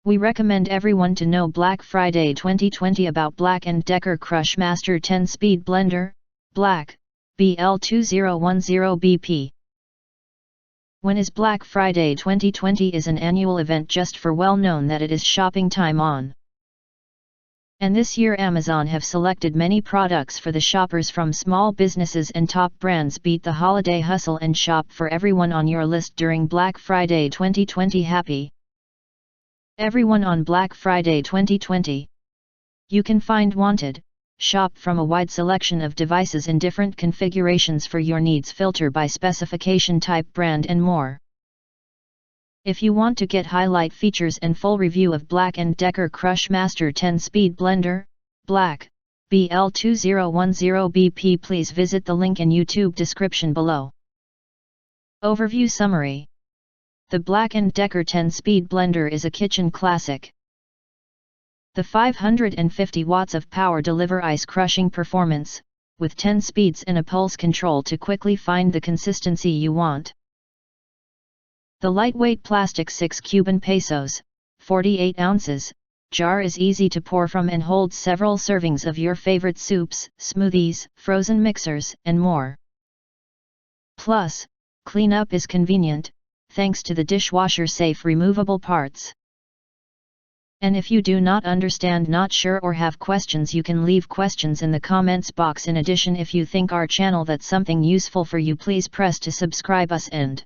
We recommend everyone to know Black Friday 2020 about BLACK+DECKER Crush Master 10-Speed Blender, Black, BL2010BP. When is Black Friday 2020 is an annual event just for well known that it is shopping time on. And this year Amazon have selected many products for the shoppers from small businesses and top brands. Beat the holiday hustle and shop for everyone on your list during Black Friday 2020. Happy everyone on Black Friday 2020. You can find wanted, shop from a wide selection of devices in different configurations for your needs, filter by specification, type, brand and more. If you want to get highlight features and full review of BLACK+DECKER Crush Master 10-Speed Blender, Black, BL2010BP, please visit the link in YouTube description below. Overview summary. The BLACK+DECKER 10-Speed Blender is a kitchen classic. The 550 watts of power deliver ice-crushing performance, with 10 speeds and a pulse control to quickly find the consistency you want. The lightweight plastic 6 Cuban pesos, 48 ounces, jar is easy to pour from and holds several servings of your favorite soups, smoothies, frozen mixers, and more. Plus, cleanup is convenient, thanks to the dishwasher-safe removable parts. And if you do not understand, not sure or have questions, you can leave questions in the comments box. In addition, if you think our channel that's something useful for you, please press to subscribe us and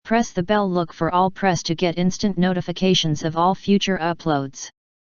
press the bell. Look for all press to get instant notifications of all future uploads.